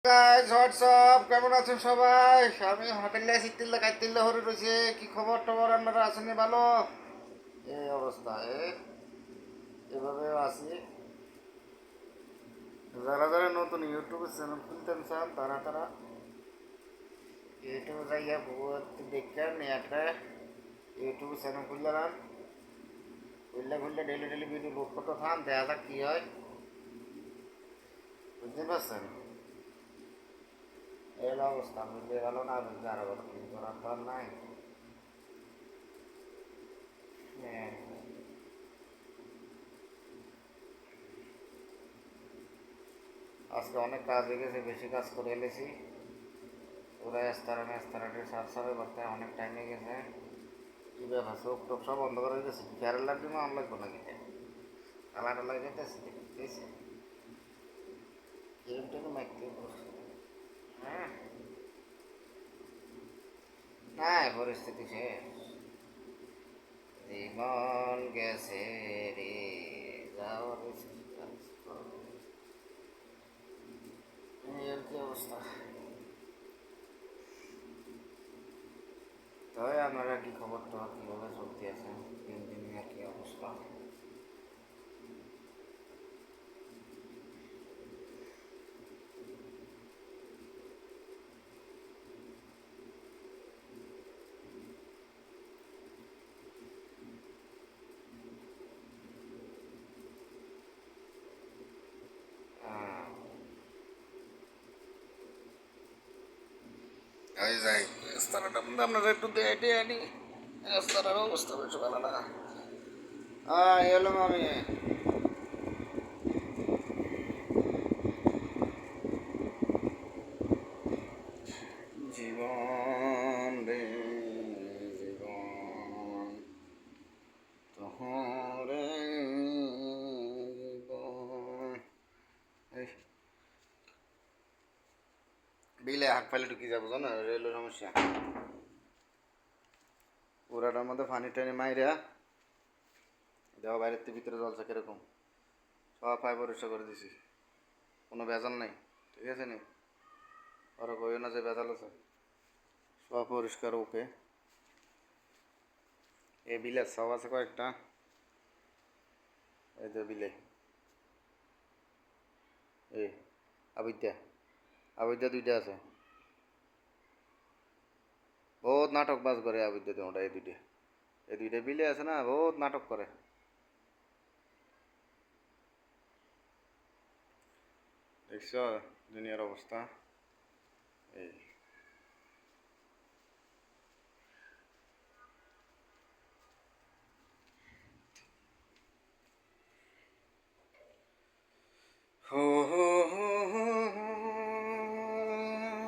Guys WhatsApp, কেমন আছেন সবাই? আমি হোটেলে সিটিল্লা কাইতিল্লা হরে রয়েছে। কি খবর টবর, আপনারা আছেন ভালো? এই অবস্থা এভাবে আছি। যারা যারা নতুন ইউটিউব চ্যানেল খুলতেন চান তারা তারা ইউটিউবে যাইয়া বহুত দেখেন একটা ইউটিউব চ্যানেল খুললাম। খুললে খুললে ডেলি ডেলি ভিডিও লোড করতে থান, দেখা যাক কি হয়। বুঝতে পারছেন? এই অবস্থা বুঝতে ভালো না, বুঝতে আরো ভালো কিছু করার তো আর নাই। হ্যাঁ, আজকে অনেক কাজ হয়ে গেছে, বেশি কাজ করে এলেছি। ওরা এস্তারাটে সার সারে করতে অনেক টাইম হয়ে গেছে। কি ব্যাপার, চোখ টোক সব বন্ধ করে গেছে? কেরালার জন্য আম লাগবে নাকি? কালা টালা যেতেছে দেখতেছি, এরম টেরম মাইতে বসে। হ্যাঁ, না পরিস্থিতি শেষ, জীবন গেছে রে, যাওয়ার এই আর কি অবস্থা। তবে আপনারা কি খবর টবর, কীভাবে চলতে আছেন? দিন দিন কি অবস্থা? হ্যাঁ, ওই যাই রাস্তাটা আপনারা একটু দেখে আনি। রাস্তার অবস্থা বেশ ভালো না। হ্যাঁ, এলাম আমি। জীবন রে জীবন, তোহরে জীবন। এই বিলে হাত ফাইলে ঢুকি যাবো, জানো রেলের সমস্যা। পুরাটার মধ্যে পানি টানি মাইরা দেওয়া, বাইরের থেকে ভিতরে জলসা কিরকম সব পাই পরিষ্কার করে দিছি, কোনো ভেজাল নাই। ঠিক আছে নি? ওরা কইও না যে ভেজাল আছে, সব পরিষ্কার ওকে। এ বিলে সব আছে কয়েকটা, এই যে বিলে এই আবিদ্যা আবিদ্যা দুইটা আছে। বহুত নাটক বাজ করে আবিদ্যা তোমরা, এই দুইটা বিলে আছে না, বহুত নাটক করে। দেখছ দুনিয়ার অবস্থা। এই ও